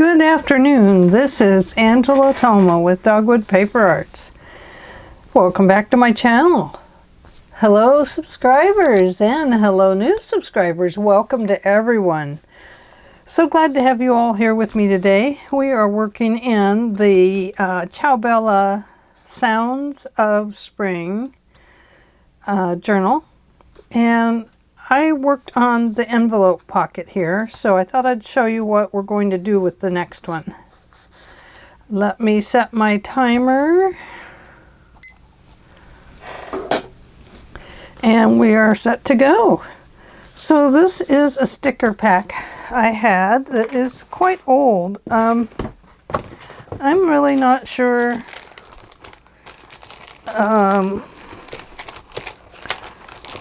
Good afternoon. This is Angela Thoma with Dogwood Paper Arts. Welcome back to my channel. Hello subscribers and hello new subscribers. Welcome to everyone. So glad to have you all here with me today. We are working in the Ciao Bella Sounds of Spring journal, and I worked on the envelope pocket here, so I thought I'd show you what we're going to do with the next one. Let me set my timer. And we are set to go. So this is a sticker pack I had that is quite old. I'm really not sure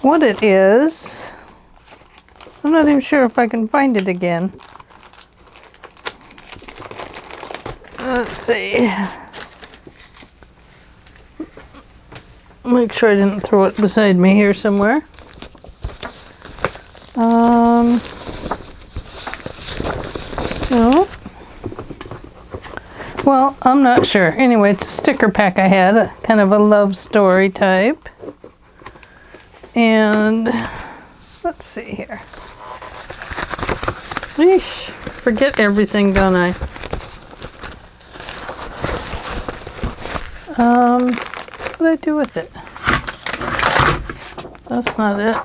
what it is. I'm not even sure if I can find it again. Let's see. Make sure I didn't throw it beside me here somewhere. No. Well, I'm not sure. Anyway, it's a sticker pack I had, kind of a love story type. And let's see here. Eesh, forget everything, don't I? What did I do with it? That's not it.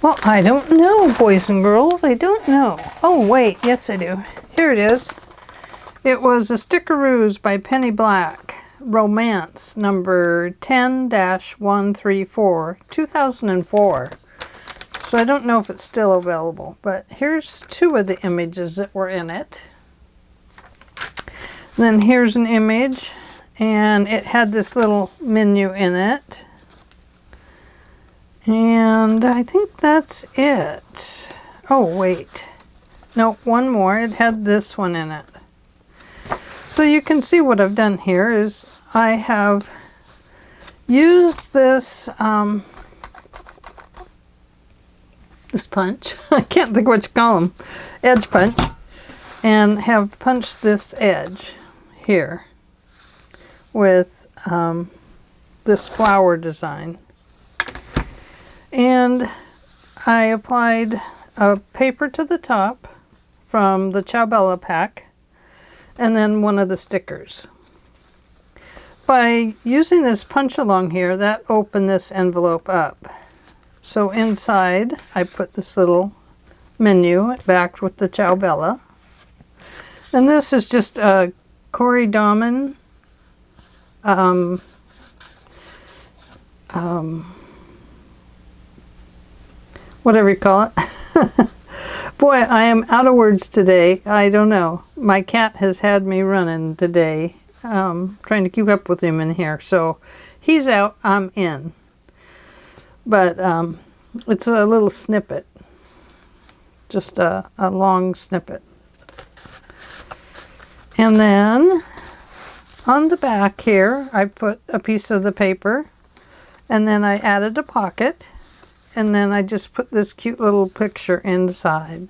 Well, I don't know, boys and girls. I don't know. Oh, wait. Yes, I do. Here it is. It was a Stickaroos by Penny Black. Romance number 10-134, 2004. So I don't know if it's still available, but here's two of the images that were in it. Then here's an image, and it had this little menu in it. And I think that's it. Oh, wait. No, one more. It had this one in it. So you can see what I've done here is I have used this this punch. I can't think what you call them. Edge punch. And have punched this edge here with this flower design. And I applied a paper to the top from the Ciao Bella pack, and then one of the stickers. By using this punch along here, that opened this envelope up. So inside, I put this little menu backed with the Ciao Bella. And this is just a Corey Dahman whatever you call it. Boy, I am out of words today. I don't know. My cat has had me running today, trying to keep up with him in here. So he's out, I'm in. But it's a little snippet. Just a long snippet. And then on the back here, I put a piece of the paper. And then I added a pocket. And then I just put this cute little picture inside.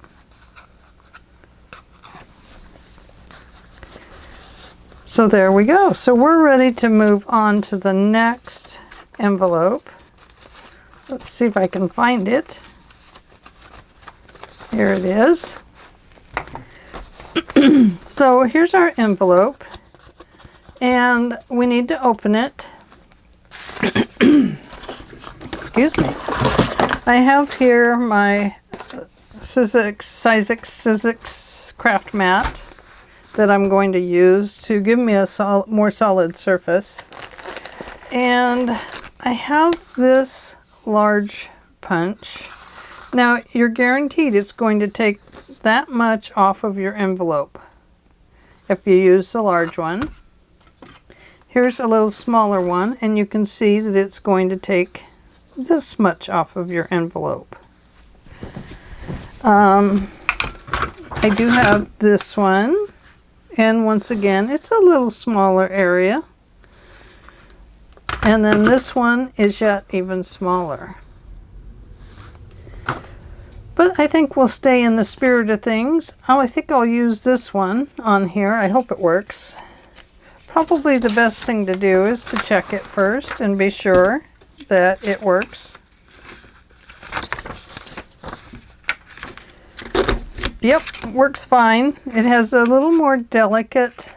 So there we go. So we're ready to move on to the next envelope. Let's see if I can find it. Here it is. So here's our envelope. And we need to open it. Excuse me. I have here my Sizzix craft mat that I'm going to use to give me a more solid surface. And I have this large punch. Now, you're guaranteed it's going to take that much off of your envelope if you use the large one. Here's a little smaller one, and you can see that it's going to take this much off of your envelope. I do have this one, and once again it's a little smaller area, and then this one is yet even smaller. But I think we'll stay in the spirit of things. Oh, I think I'll use this one on here. I hope it works. Probably the best thing to do is to check it first and be sure that it works. Yep, works fine. It has a little more delicate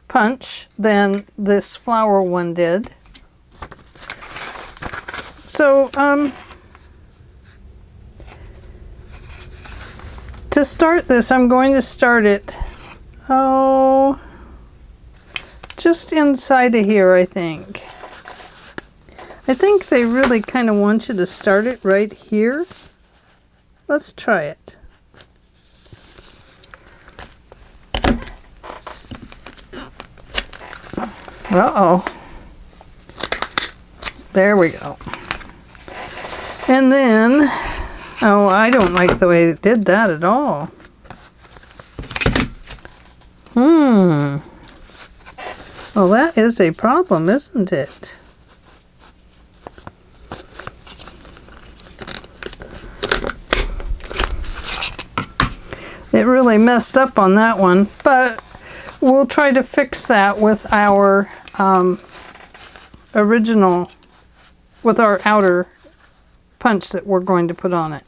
punch than this flower one did. So, to start this, I'm going to start it, just inside of here, I think. I think they really kind of want you to start it right here. Let's try it. Uh-oh. There we go. And then, oh, I don't like the way it did that at all. Well, that is a problem, isn't it? It really messed up on that one, but we'll try to fix that with our original, with our outer punch that we're going to put on it.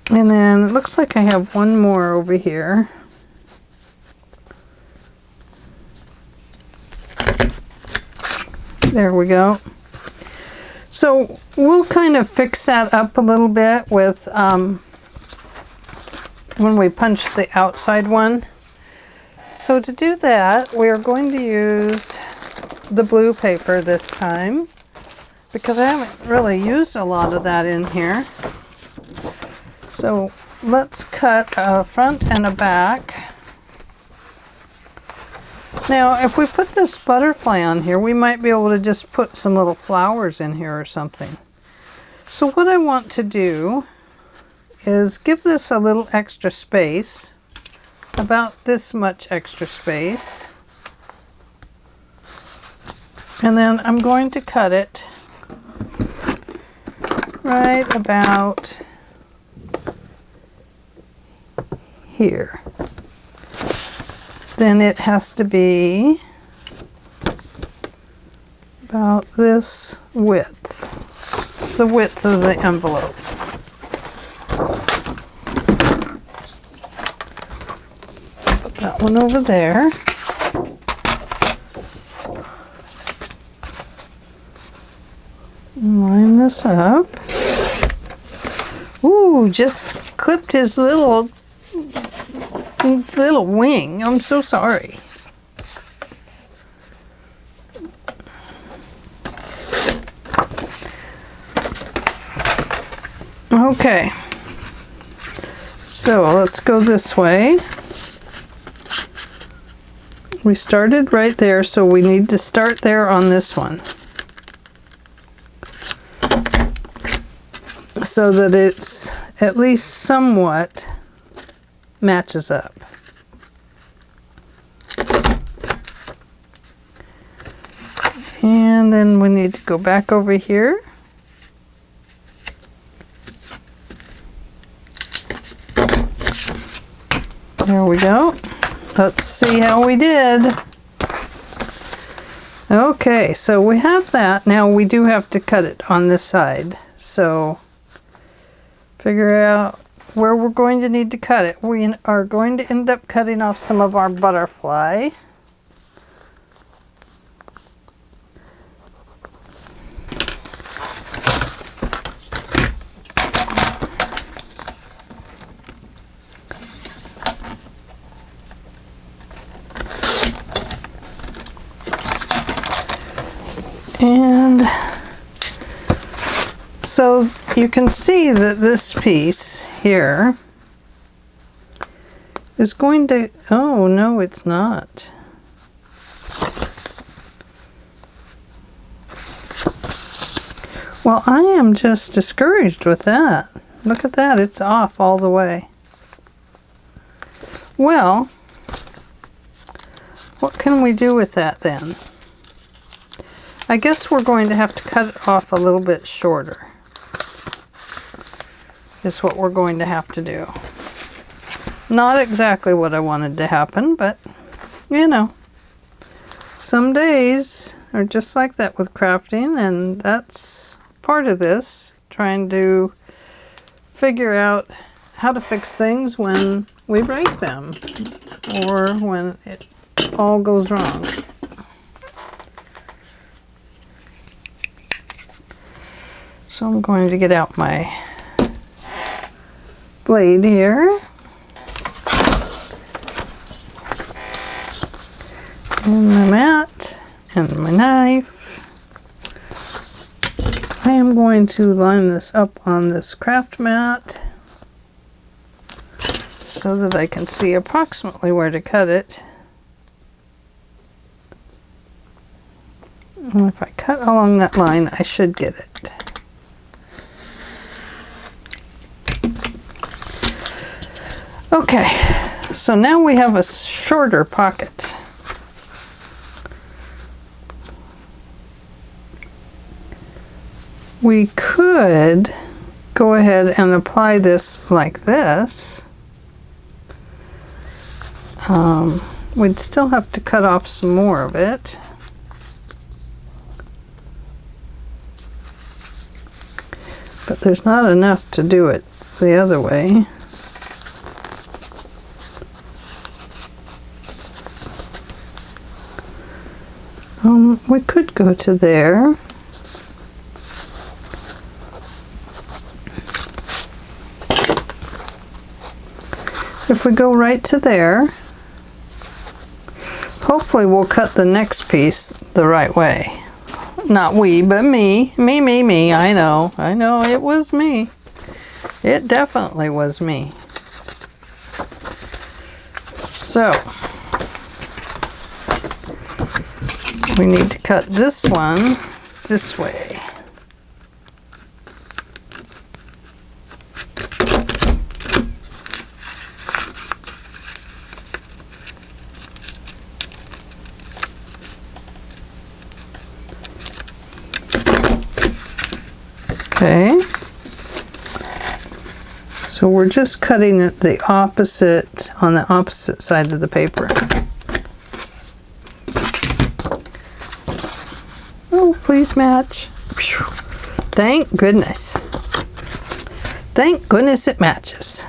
And then it looks like I have one more over here. There we go. So we'll kind of fix that up a little bit with when we punch the outside one. So to do that, we are going to use the blue paper this time, because I haven't really used a lot of that in here. So let's cut a front and a back. Now, if we put this butterfly on here, we might be able to just put some little flowers in here or something. So what I want to do is give this a little extra space, about this much extra space. And then I'm going to cut it right about here. Then it has to be about this width, the width of the envelope. Put that one over there. Line this up. Ooh, just clipped his little wing. I'm so sorry. Okay. So let's go this way. We started right there, so we need to start there on this one, so that it's at least somewhat matches up. And then we need to go back over here. There we go. Let's see how we did. Okay, so we have that. Now we do have to cut it on this side. So figure out where we're going to need to cut it. We are going to end up cutting off some of our butterfly. And so you can see that this piece here is going to, oh no, it's not. Well, I am just discouraged with that. Look at that, it's off all the way. Well, what can we do with that then? I guess we're going to have to cut it off a little bit shorter. Is what we're going to have to do. Not exactly what I wanted to happen, but you know, some days are just like that with crafting, and that's part of this, trying to figure out how to fix things when we break them or when it all goes wrong. So I'm going to get out my blade here. And my mat and my knife. I am going to line this up on this craft mat so that I can see approximately where to cut it. And if I cut along that line, I should get it. Okay, so now we have a shorter pocket. We could go ahead and apply this like this. We'd still have to cut off some more of it. But there's not enough to do it the other way. We could go to there. If we go right to there, hopefully we'll cut the next piece the right way. Not we, but me. Me. I know, it was me. It definitely was me. So, we need to cut this one this way. Okay, so we're just cutting it on the opposite side of the paper. Oh, please match. Whew. Thank goodness. Thank goodness it matches.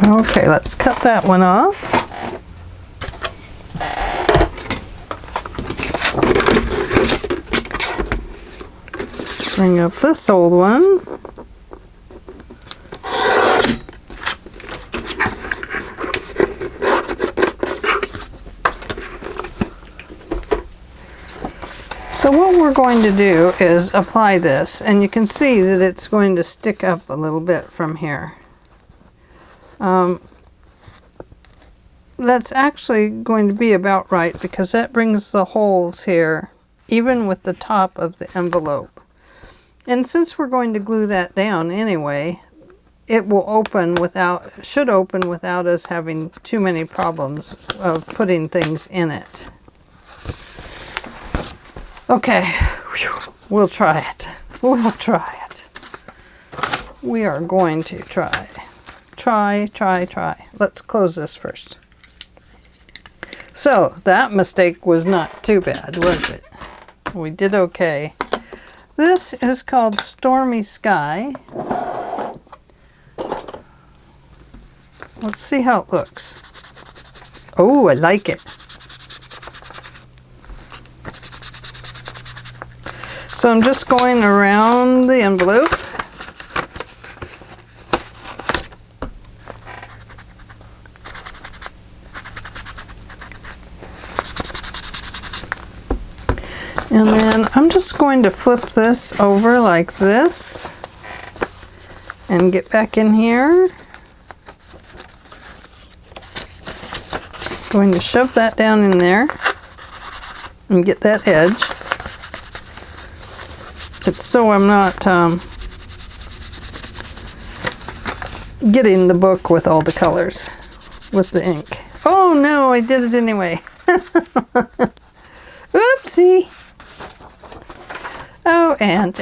Okay, let's cut that one off. Bring up this old one. So what we're going to do is apply this, and you can see that it's going to stick up a little bit from here. That's actually going to be about right, because that brings the holes here even with the top of the envelope. And since we're going to glue that down anyway, it will should open without us having too many problems of putting things in it. Okay, we'll try it. We'll try it. We are going to try. Try. Let's close this first. So, that mistake was not too bad, was it? We did okay. This is called Stormy Sky. Let's see how it looks. Oh, I like it. So I'm just going around the envelope. And then I'm just going to flip this over like this and get back in here. Going to shove that down in there and get that edge. It's so I'm not getting the book with all the colors. with the ink. Oh no, I did it anyway. Oopsie. Oh, Aunt,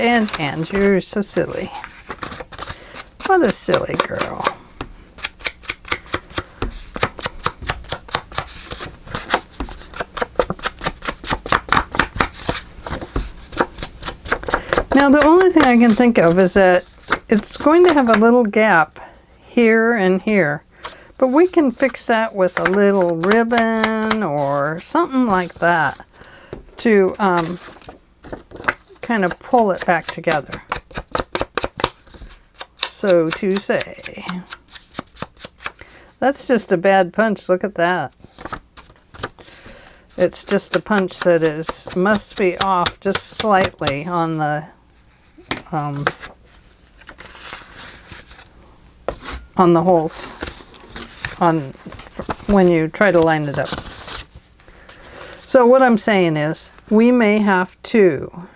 you're so silly. What a silly girl. Now, the only thing I can think of is that it's going to have a little gap here and here. But we can fix that with a little ribbon or something like that to kind of pull it back together. So to say. That's just a bad punch. Look at that. It's just a punch that must be off just slightly on the holes when you try to line it up. So what I'm saying is we may have to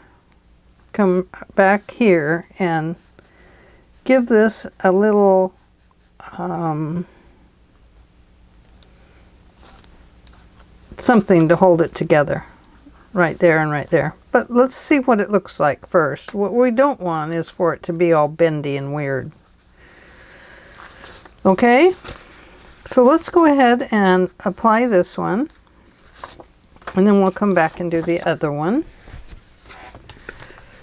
come back here and give this a little something to hold it together right there and right there. But let's see what it looks like first. What we don't want is for it to be all bendy and weird. Okay, so let's go ahead and apply this one, and then we'll come back and do the other one.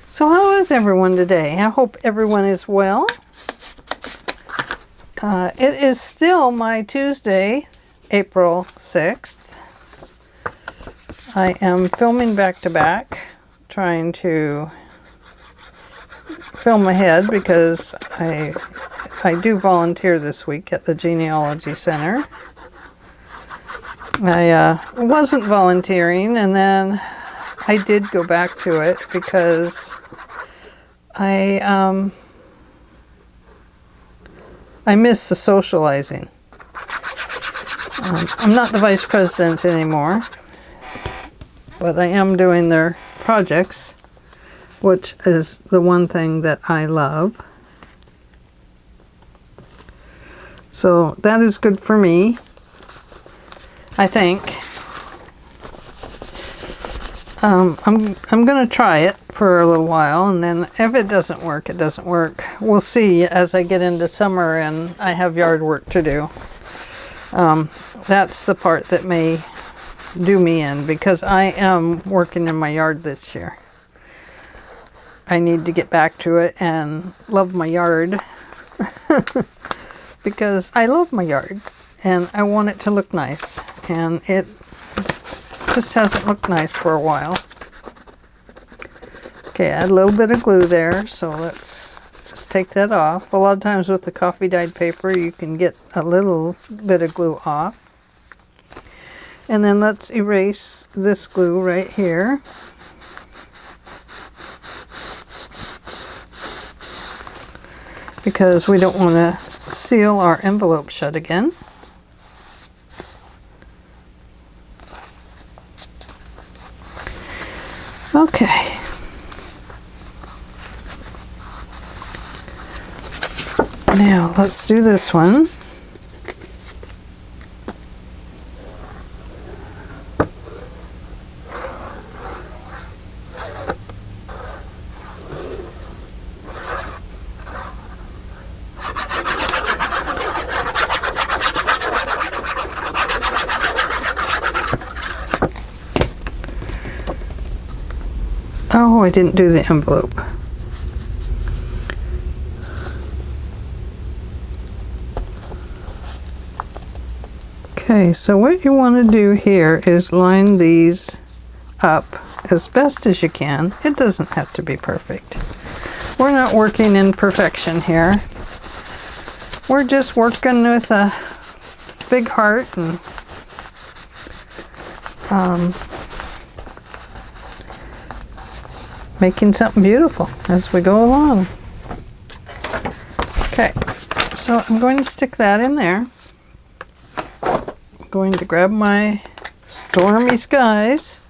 So how is everyone today? I hope everyone is well. It is still my Tuesday, April 6th. I am filming back to back, trying to film ahead because I do volunteer this week at the Genealogy Center. I wasn't volunteering, and then I did go back to it because I miss the socializing. I'm not the vice president anymore, but I am doing their projects, which is the one thing that I love. So that is good for me, I think. I'm going to try it for a little while, and then if it doesn't work, it doesn't work. We'll see as I get into summer and I have yard work to do. That's the part that may do me in, because I am working in my yard this year. I need to get back to it and love my yard because I love my yard and I want it to look nice, and it just hasn't looked nice for a while. Okay, add a little bit of glue there, so let's just take that off. A lot of times with the coffee dyed paper you can get a little bit of glue off. And then let's erase this glue right here. Because we don't want to seal our envelope shut again. Okay. Now let's do this one. Oh, I didn't do the envelope. Okay, so what you want to do here is line these up as best as you can. It doesn't have to be perfect. We're not working in perfection here. We're just working with a big heart and making something beautiful as we go along. Okay, so I'm going to stick that in there. I'm going to grab my Stormy Skies.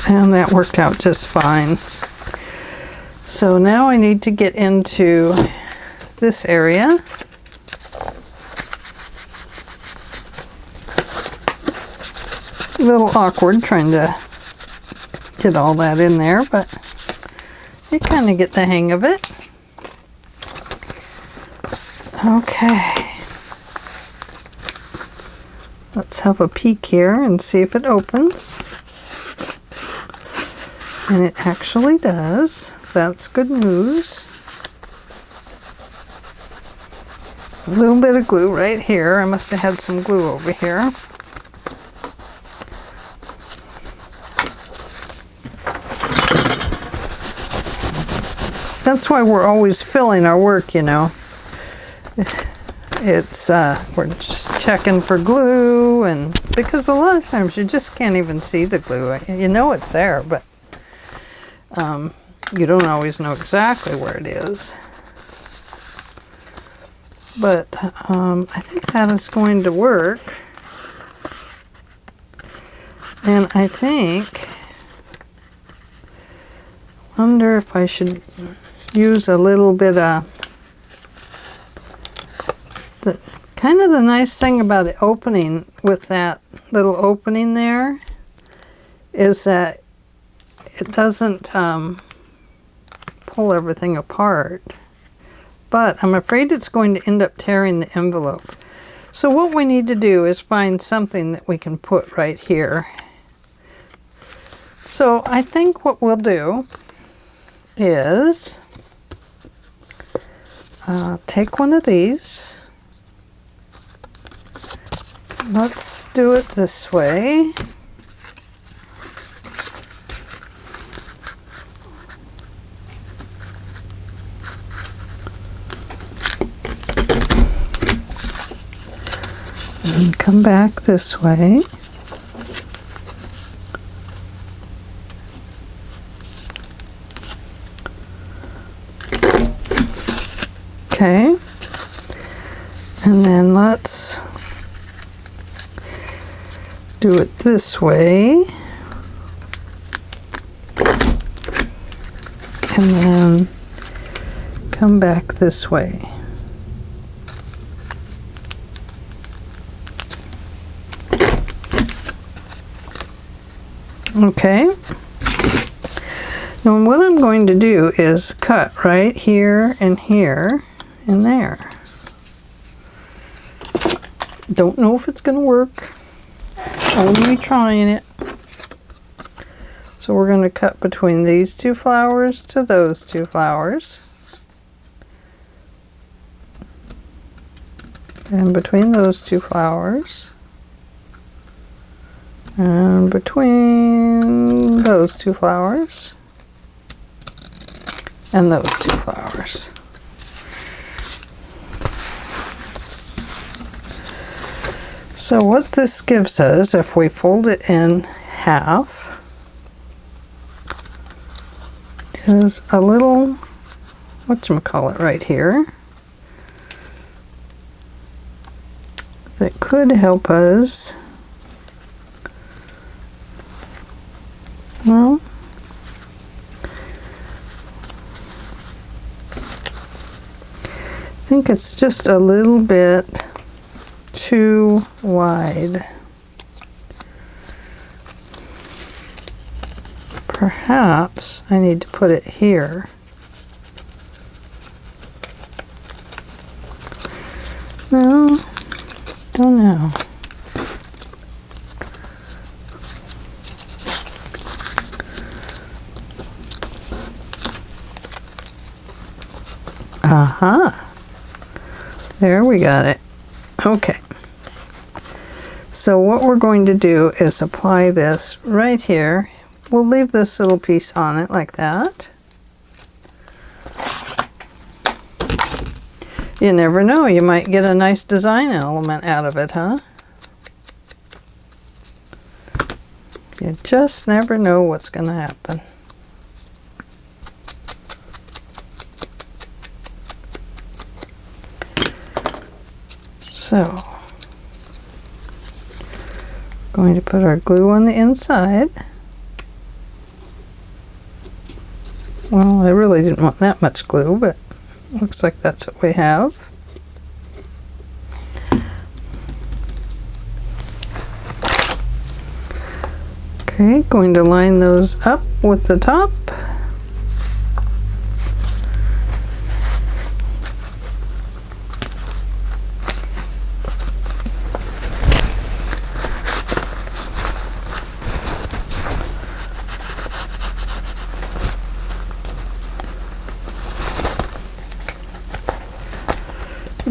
And that worked out just fine. So now I need to get into this area. A little awkward trying to get all that in there, but you kind of get the hang of it. Okay. Let's have a peek here and see if it opens. And it actually does. That's good news. A little bit of glue right here. I must have had some glue over here. That's why we're always filling our work, you know. It's we're just checking for glue, and because a lot of times you just can't even see the glue. You know it's there, but you don't always know exactly where it is. But I think that is going to work. And I think, wonder if I should use a little bit of the kind of the nice thing about it opening with that little opening there is that it doesn't pull everything apart. But I'm afraid it's going to end up tearing the envelope. So what we need to do is find something that we can put right here. So I think what we'll do is take one of these. Let's do it this way. And come back this way. Okay. And then let's do it this way. And then come back this way. Okay. Now what I'm going to do is cut right here and here and there. Don't know if it's going to work. Only trying it. So we're going to cut between these two flowers to those two flowers. And between those two flowers. And between those two flowers. And those two flowers. So what this gives us, if we fold it in half, is a little, whatchamacallit right here, that could help us, well, I think it's just a little bit too wide. Perhaps I need to put it here. No, don't know. Aha. There we got it. Okay. So what we're going to do is apply this right here. We'll leave this little piece on it like that. You never know, you might get a nice design element out of it, huh? You just never know what's going to happen. So, going to put our glue on the inside. Well, I really didn't want that much glue, but looks like that's what we have. Okay, going to line those up with the top.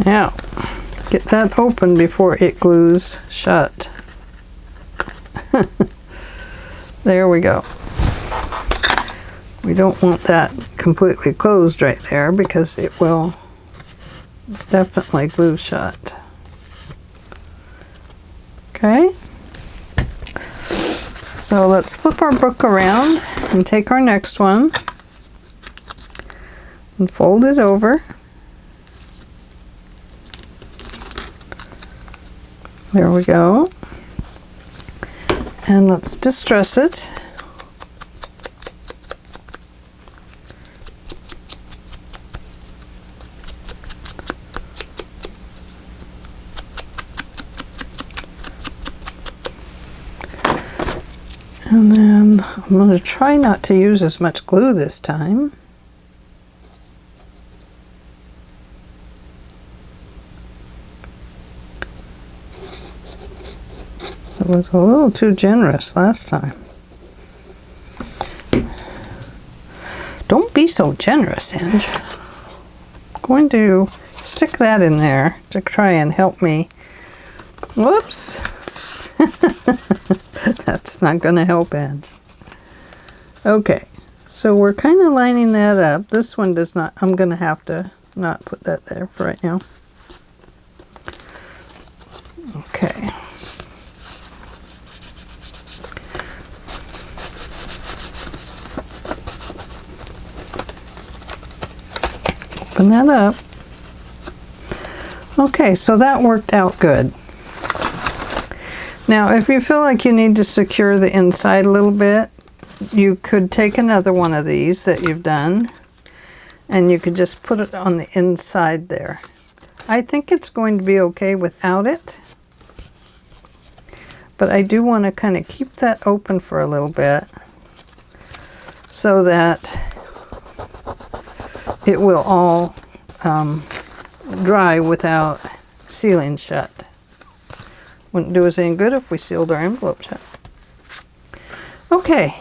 Now, get that open before it glues shut. There we go. We don't want that completely closed right there because it will definitely glue shut. Okay. So let's flip our book around and take our next one and fold it over. There we go. And let's distress it. And then I'm going to try not to use as much glue this time. It was a little too generous last time. Don't be so generous, Ange. I'm going to stick that in there to try and help me. Whoops. That's not going to help, Ange. Okay, so we're kind of lining that up. This one does not, I'm going to have to not put that there for right now. Okay. Open that up. Okay, so that worked out good. Now, if you feel like you need to secure the inside a little bit, you could take another one of these that you've done, and you could just put it on the inside there. I think it's going to be okay without it, but I do want to kind of keep that open for a little bit so that it will all dry without sealing shut. Wouldn't do us any good if we sealed our envelope shut. Okay,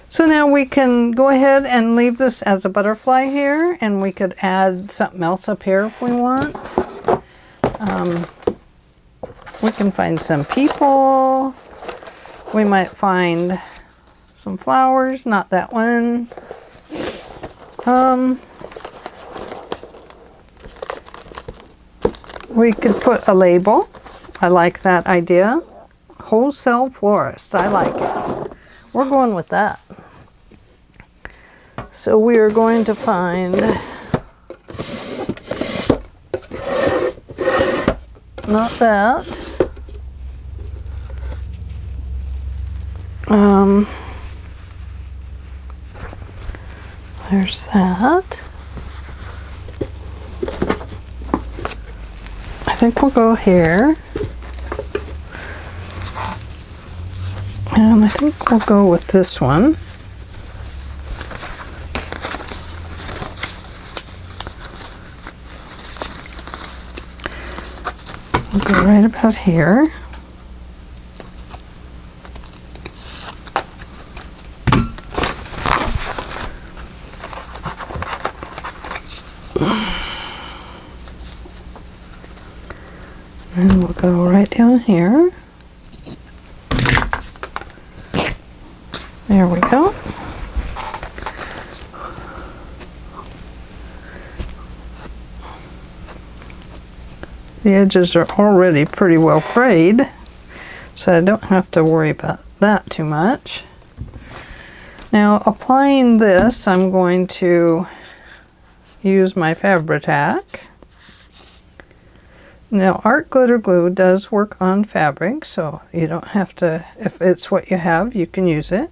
so now we can go ahead and leave this as a butterfly here, and we could add something else up here if we want. We can find some people. We might find some flowers, not that one. We could put a label. I like that idea. Wholesale florist. I like it. We're going with that. So we are going to find not that. There's that. I think we'll go here. And I think we'll go with this one. We'll go right about here. And we'll go right down here. There we go. The edges are already pretty well frayed, so I don't have to worry about that too much. Now, applying this, I'm going to use my Fabri-Tac. Now, art glitter glue does work on fabric, so you don't have to, if it's what you have, you can use it.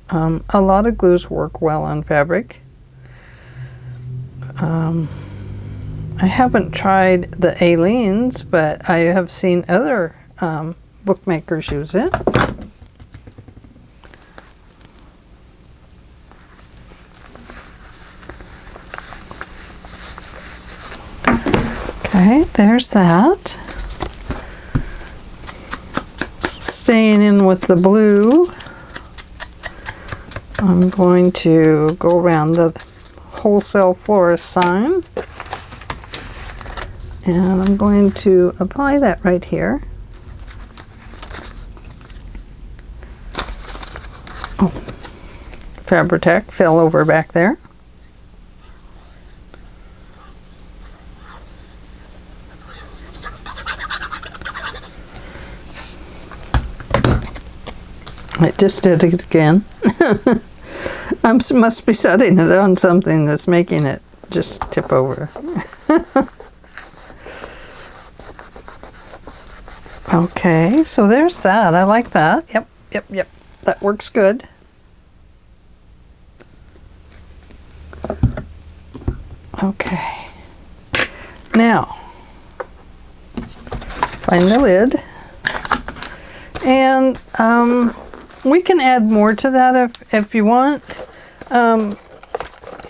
A lot of glues work well on fabric. I haven't tried the Aleen's, but I have seen other bookmakers use it. Okay, there's that. Staying in with the blue, I'm going to go around the wholesale florist sign, and I'm going to apply that right here. Oh, Fabri-Tac fell over back there. I just did it again. I must be setting it on something that's making it just tip over. Okay, so there's that. I like that. Yep. That works good. Okay. Now, find the lid. And we can add more to that if you want.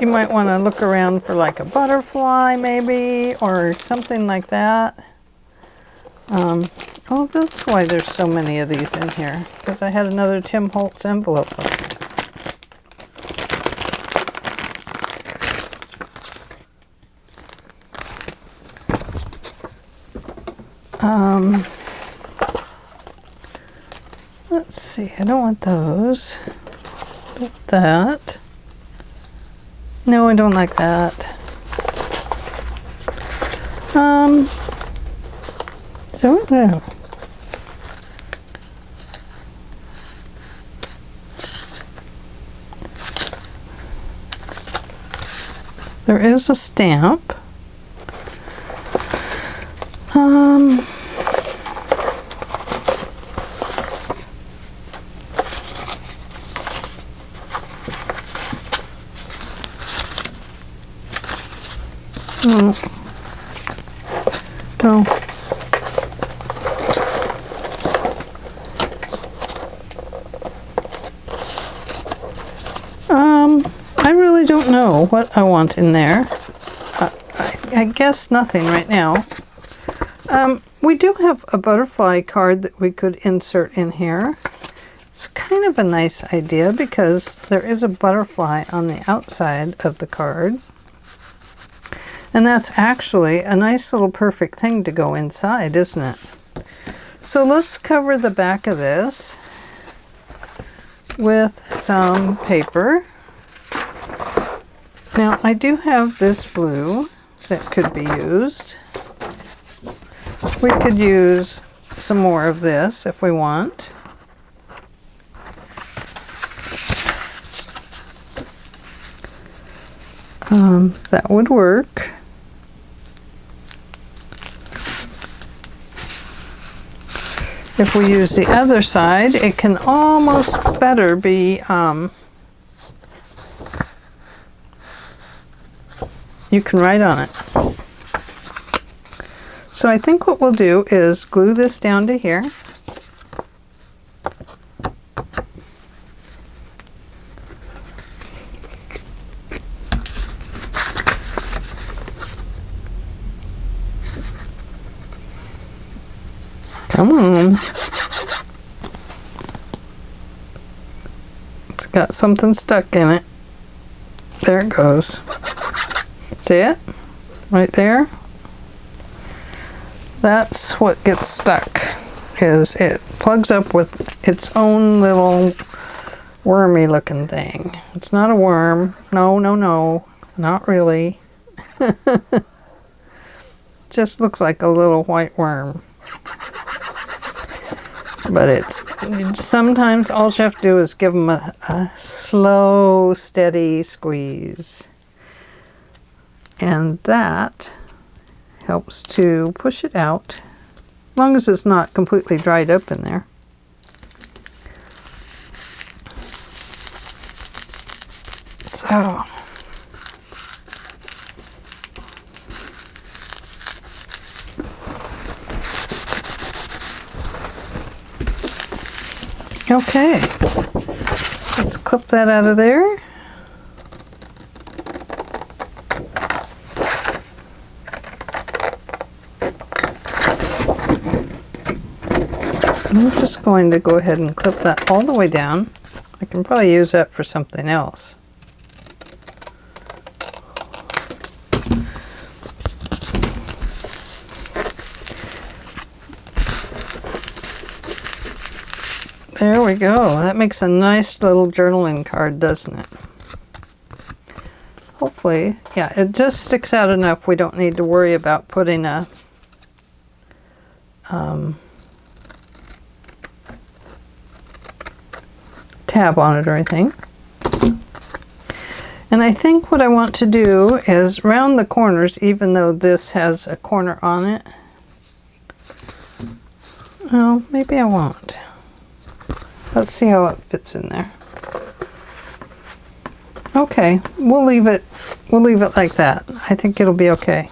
You might want to look around for like a butterfly maybe, or something like that. Oh, that's why there's so many of these in here, because I had another Tim Holtz envelope open. Let's see, I don't want those. That. No, I don't like that. So no. There is a stamp. No. I really don't know what I want in there. I guess nothing right now. We do have a butterfly card that we could insert in here. It's kind of a nice idea because there is a butterfly on the outside of the card. And that's actually a nice little perfect thing to go inside, isn't it? So let's cover the back of this with some paper. Now I do have this blue that could be used. We could use some more of this if we want. That would work. If we use the other side, it can almost better be, you can write on it. So I think what we'll do is glue this down to here. Come on. It's got something stuck in it. There it goes. See it? Right there? That's what gets stuck, is it plugs up with its own little wormy looking thing. It's not a worm. No, not really. Just looks like a little white worm. But it's sometimes all you have to do is give them a slow, steady squeeze. And that helps to push it out, as long as it's not completely dried up in there. So, Okay, let's clip that out of there. I'm just going to go ahead and clip that all the way down. I can probably use that for something else. There we go. That makes a nice little journaling card, doesn't it? Hopefully, yeah, it just sticks out enough we don't need to worry about putting a tab on it or anything. And I think what I want to do is round the corners, even though this has a corner on it. Well, maybe I won't. Let's see how it fits in there. Okay, we'll leave it like that. I think it'll be okay.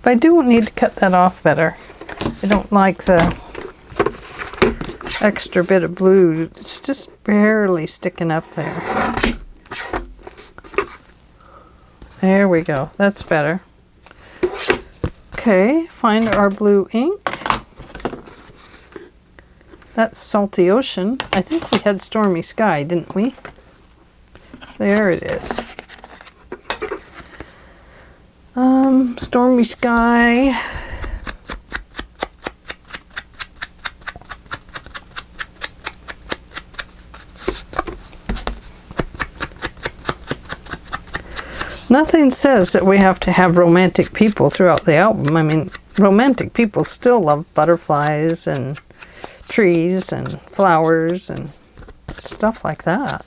But I do need to cut that off better. I don't like the extra bit of blue. It's just barely sticking up there. There we go. That's better. Okay, find our blue ink. That's Salty Ocean. I think we had Stormy Sky, didn't we? There it is. Stormy Sky. Nothing says that we have to have romantic people throughout the album. I mean, romantic people still love butterflies and trees and flowers and stuff like that.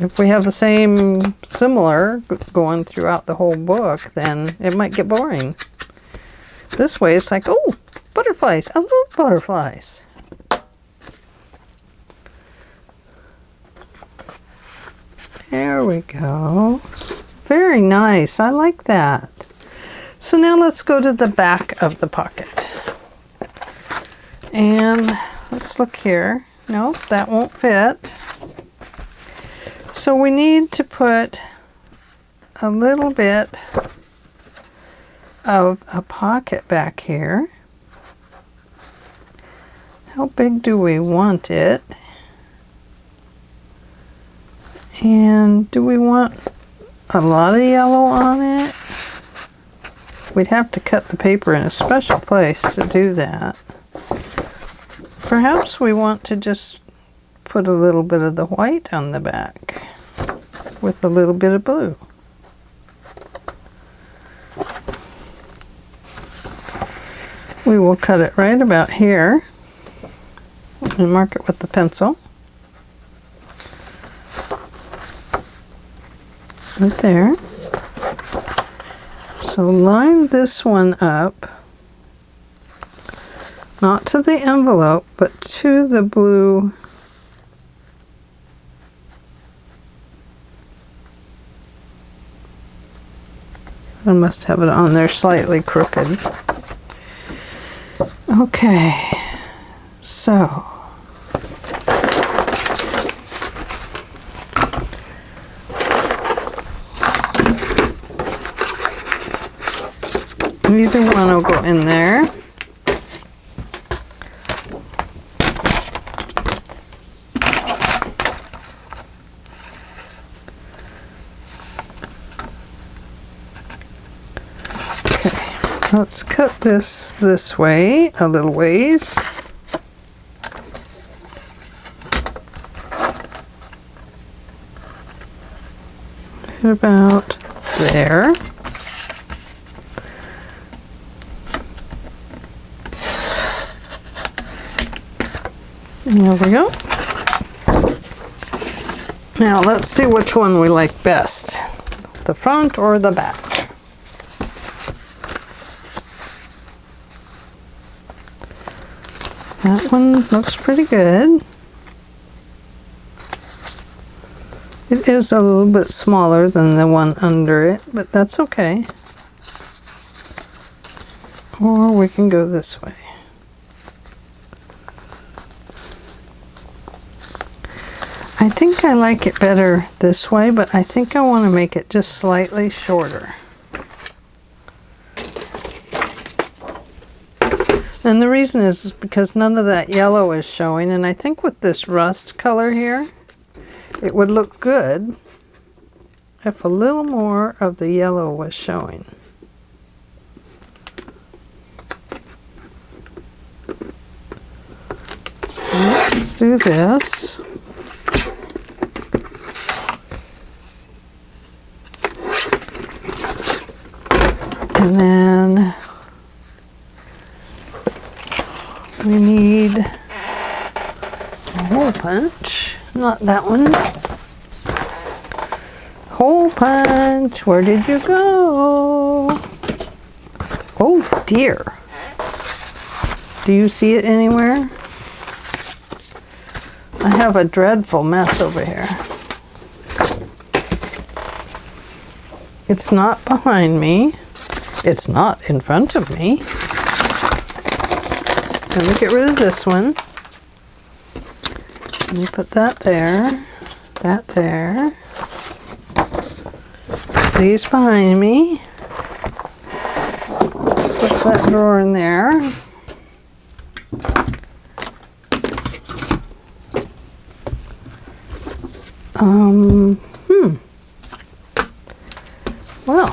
If we have the same similar going throughout the whole book, then it might get boring. This way it's like, oh, butterflies. I love butterflies. There we go. Very nice. I like that. So now let's go to the back of the pocket. And let's look here. Nope, that won't fit. So we need to put a little bit of a pocket back here. How big do we want it? And do we want a lot of yellow on it? We'd have to cut the paper in a special place to do that. Perhaps we want to just put a little bit of the white on the back with a little bit of blue. We will cut it right about here and mark it with the pencil. Right there. So line this one up, not to the envelope, but to the blue . I must have it on there slightly crooked. Okay, so either one will go in there. Okay, let's cut this way a little ways. Right about there. There we go. Now let's see which one we like best, the front or the back. That one looks pretty good. It is a little bit smaller than the one under it, but that's okay. Or we can go this way. I think I like it better this way, but I think I want to make it just slightly shorter. And the reason is because none of that yellow is showing, and I think with this rust color here, it would look good if a little more of the yellow was showing. So let's do this. And then we need a hole punch. Not that one. Hole punch, where did you go? Oh dear. Do you see it anywhere? I have a dreadful mess over here. It's not behind me. It's not in front of me. Let me get rid of this one. Let me put that there. That there. These behind me. Slip that drawer in there. Well,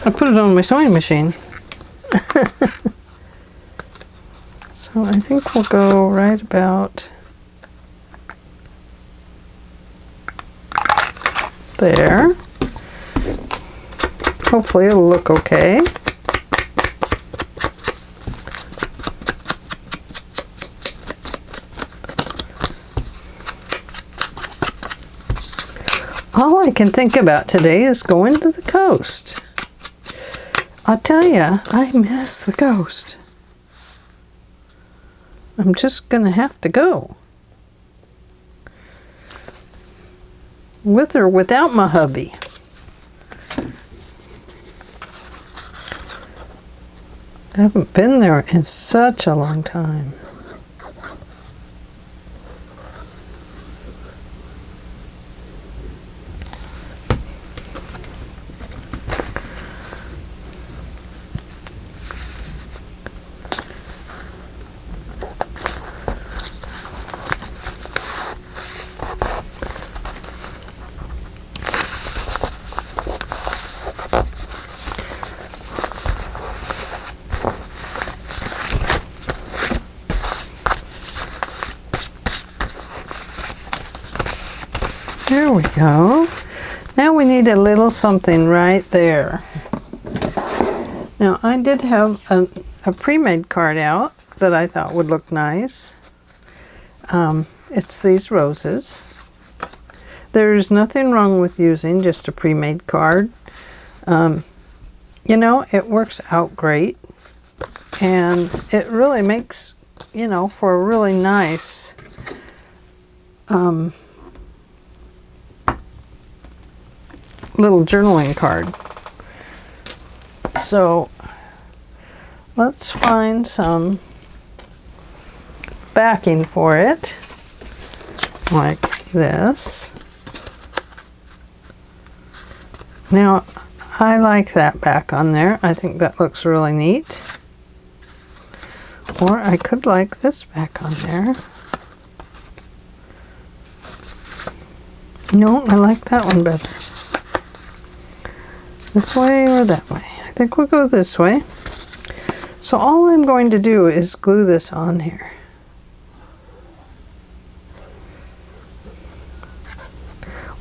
I put it on my sewing machine. So I think we'll go right about there. Hopefully it'll look okay. All I can think about today is going to the coast. I'll tell you, I miss the coast. I'm just gonna have to go. With or without my hubby. I haven't been there in such a long time. There we go. Now we need a little something right there. Now I did have a pre-made card out that I thought would look nice. It's these roses. There's nothing wrong with using just a pre-made card. You know, it works out great. And it really makes, you know, for a really nice little journaling card. So let's find some backing for it, like this. Now I like that back on there. I think that looks really neat. Or I could like this back on there. No, I like that one better. This way or that way? I think we'll go this way. So all I'm going to do is glue this on here.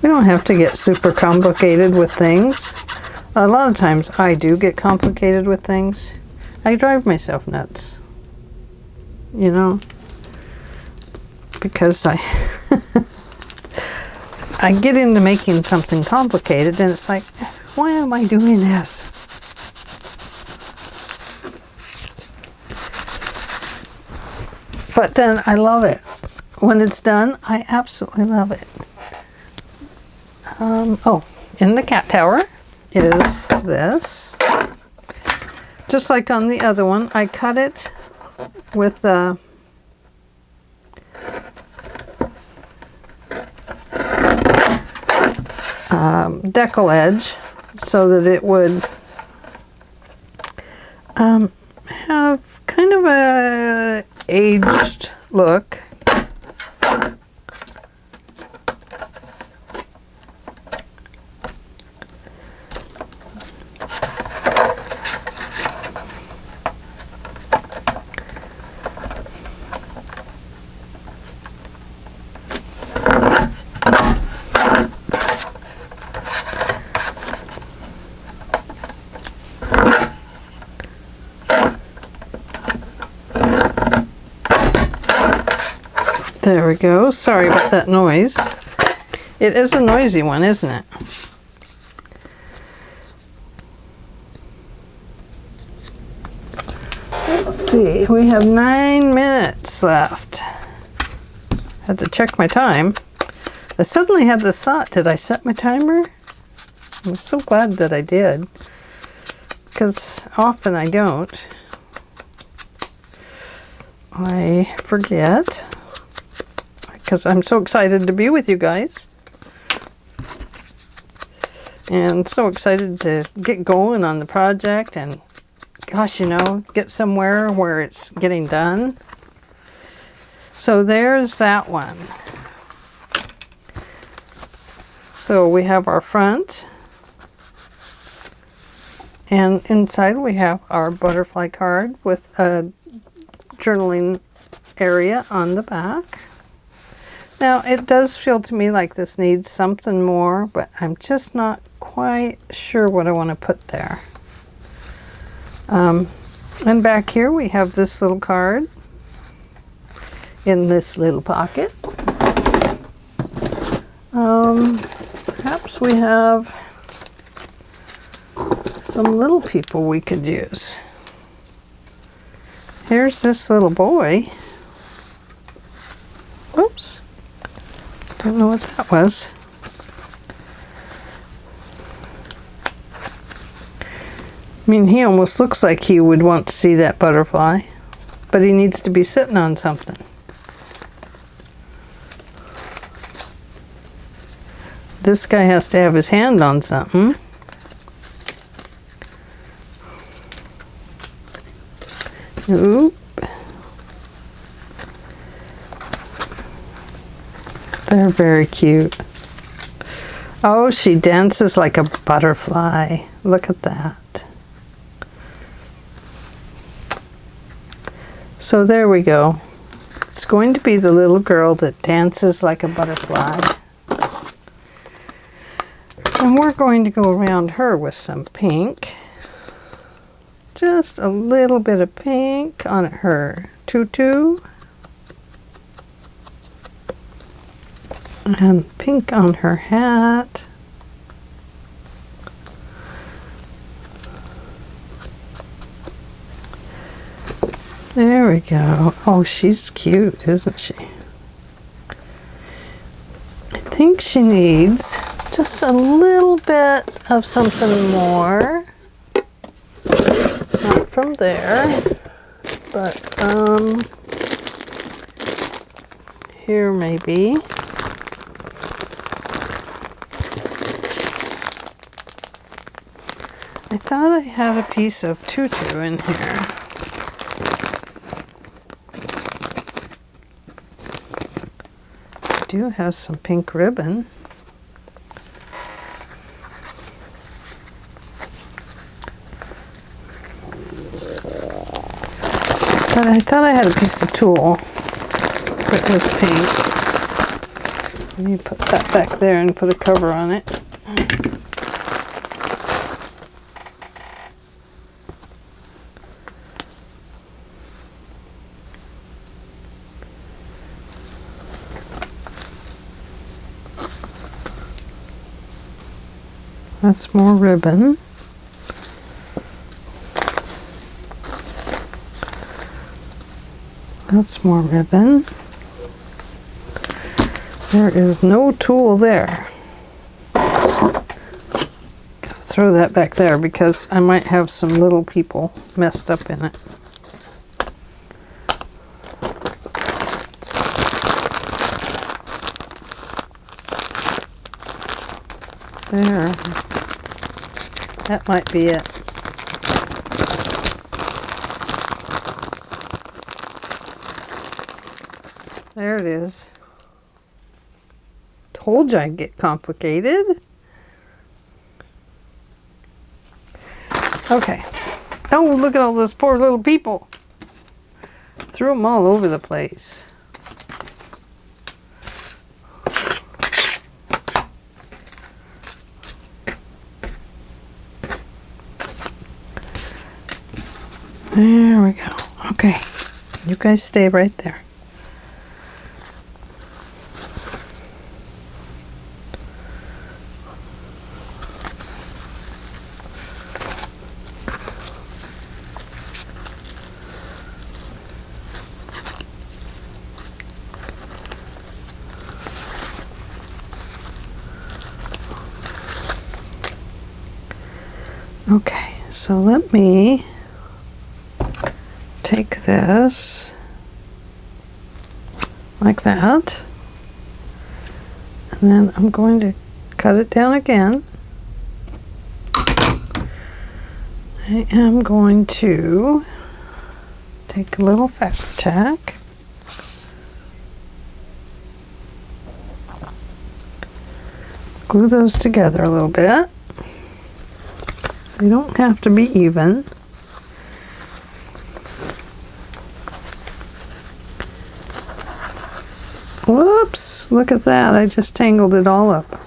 We don't have to get super complicated with things. A lot of times I do get complicated with things. I drive myself nuts. You know? Because I get into making something complicated and it's like, why am I doing this? But then I love it. When it's done, I absolutely love it. Oh, in the cat tower is this. Just like on the other one, I cut it with decal edge so that it would have kind of a aged look. There we go. Sorry about that noise. It is a noisy one, isn't it? Let's see. We have 9 minutes left. Had to check my time. I suddenly had this thought. Did I set my timer? I'm so glad that I did, because often I don't. I forget. Because I'm so excited to be with you guys. And so excited to get going on the project and, gosh, you know, get somewhere where it's getting done. So there's that one. So we have our front. And inside we have our butterfly card with a journaling area on the back. Now, it does feel to me like this needs something more, but I'm just not quite sure what I want to put there. And back here we have this little card in this little pocket. Perhaps we have some little people we could use. Here's this little boy. Whoops. Don't know what that was. I mean, he almost looks like he would want to see that butterfly, but he needs to be sitting on something. This guy has to have his hand on something. Oop. They're very cute. Oh, she dances like a butterfly. Look at that. So there we go. It's going to be the little girl that dances like a butterfly. And we're going to go around her with some pink. Just a little bit of pink on her tutu. And pink on her hat. There we go. Oh, she's cute, isn't she? I think she needs just a little bit of something more. Not from there, but from here maybe. I thought I had a piece of tutu in here. I do have some pink ribbon. But I thought I had a piece of tulle that was pink. Let me put that back there and put a cover on it. That's more ribbon. That's more ribbon. There is no tulle there. Gotta throw that back there because I might have some little people messed up in it. There. That might be it. There it is. Told you I'd get complicated. Okay. Oh, look at all those poor little people. Threw them all over the place. There we go. Okay. You guys stay right there. Okay, so let me take this like that, and then I'm going to cut it down again. I am going to take a little fabric tack, glue those together a little bit. They don't have to be even. Whoops, look at that. I just tangled it all up.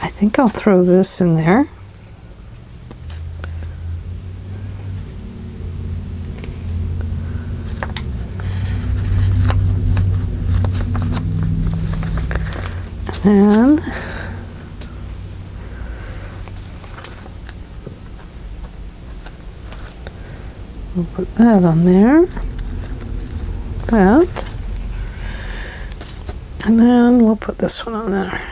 I think I'll throw this in there. And we'll put that on there, that, and then we'll put this one on there.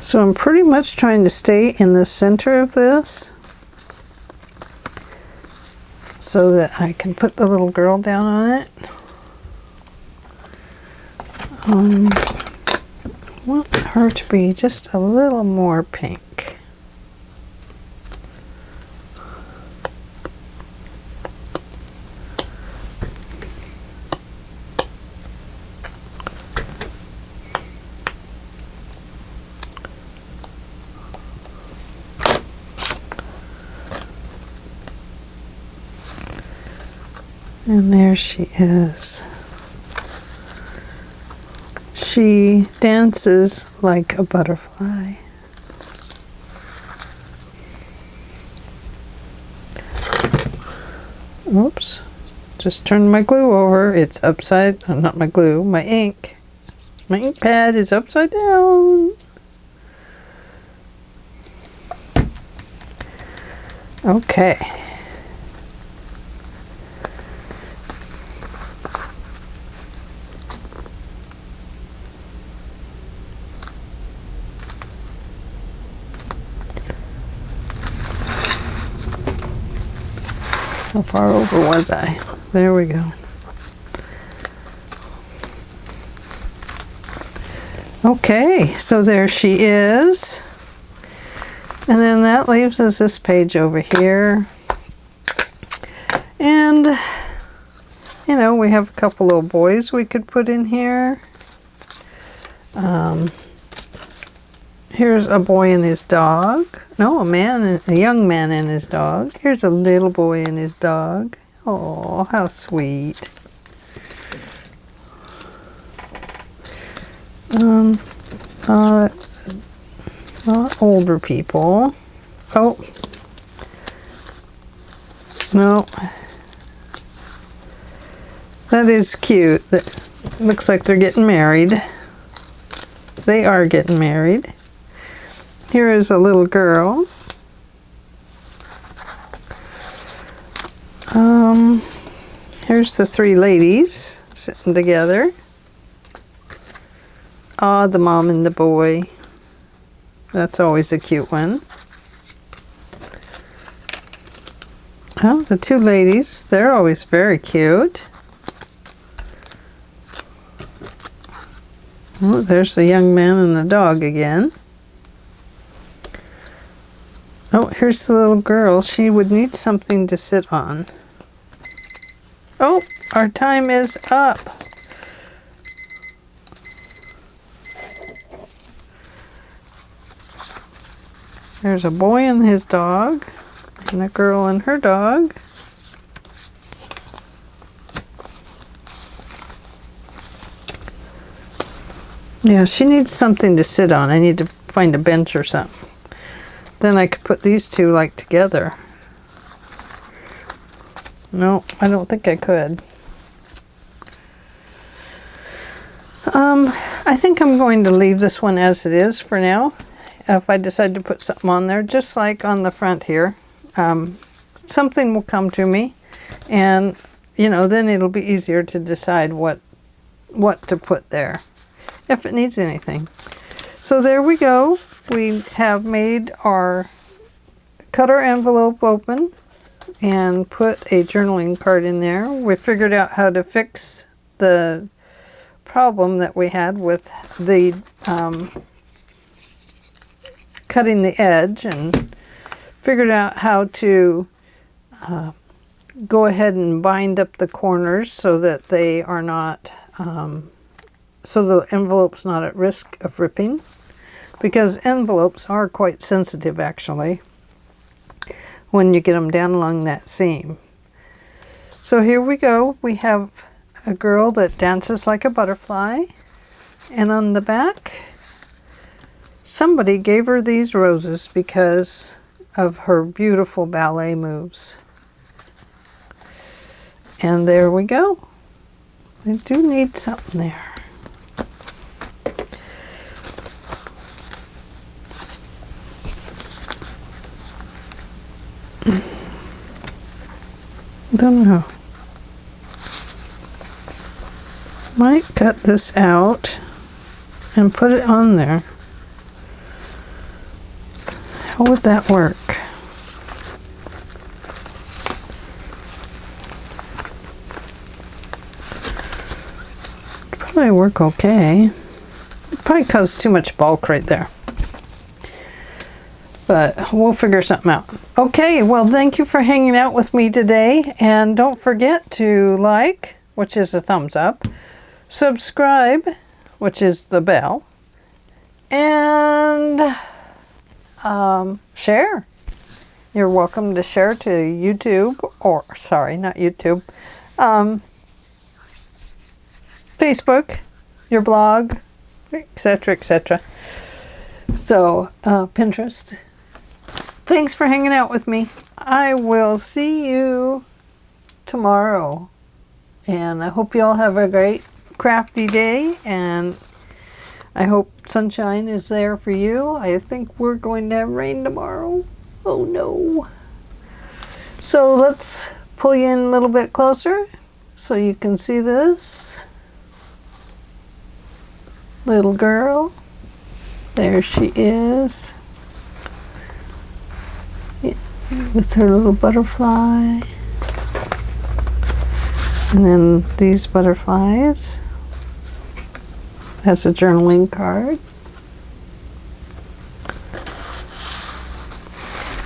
So I'm pretty much trying to stay in the center of this so that I can put the little girl down on it. Want her to be just a little more pink. And there she is. She dances like a butterfly. Oops. Just turned my glue over. It's upside, not my glue, my ink. My ink pad is upside down. Okay. How far over was I? There we go. Okay, so there she is. And then that leaves us this page over here. And, you know, we have a couple little boys we could put in here. Here's a boy and his dog. No, a young man and his dog. Here's a little boy and his dog. Oh, how sweet. Older people. Oh. No. That is cute. That looks like they're getting married. They are getting married. Here is a little girl. Here's the three ladies sitting together. Ah, the mom and the boy. That's always a cute one. Oh, the two ladies, they're always very cute. Oh, there's the young man and the dog again. Oh, here's the little girl. She would need something to sit on. Oh, our time is up. There's a boy and his dog, and a girl and her dog. Yeah, she needs something to sit on. I need to find a bench or something. Then I could put these two like together. No, I don't think I could. I think I'm going to leave this one as it is for now. If I decide to put something on there, just like on the front here, something will come to me, and you know, then it'll be easier to decide what to put there if it needs anything. So there we go. We have made cut our envelope open and put a journaling card in there. We figured out how to fix the problem that we had with the cutting the edge, and figured out how to go ahead and bind up the corners so that they are not, so the envelope's not at risk of ripping, because envelopes are quite sensitive actually when you get them down along that seam. So here we go. We have a girl that dances like a butterfly, and on the back somebody gave her these roses because of her beautiful ballet moves. And there we go. I do need something there. Don't know. Might cut this out and put it on there. How would that work? Probably work okay. Probably cause too much bulk right there. But we'll figure something out. Okay, well, thank you for hanging out with me today. And don't forget to like, which is a thumbs up, subscribe, which is the bell, and share. You're welcome to share to YouTube, or sorry, not YouTube, Facebook, your blog, etc., etc. So, Pinterest. Thanks for hanging out with me. I will see you tomorrow. And I hope you all have a great crafty day. And I hope sunshine is there for you. I think we're going to have rain tomorrow. Oh no. So let's pull you in a little bit closer so you can see this little girl. There she is. With her little butterfly. And then these butterflies has a journaling card.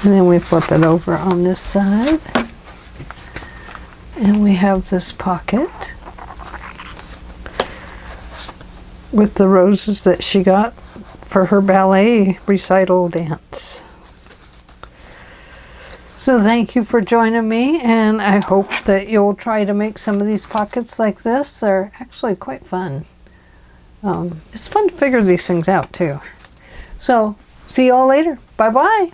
And then we flip it over on this side. And we have this pocket with the roses that she got for her ballet recital dance. So thank you for joining me, and I hope that you'll try to make some of these pockets like this. They're actually quite fun. It's fun to figure these things out too. So see you all later. Bye-bye.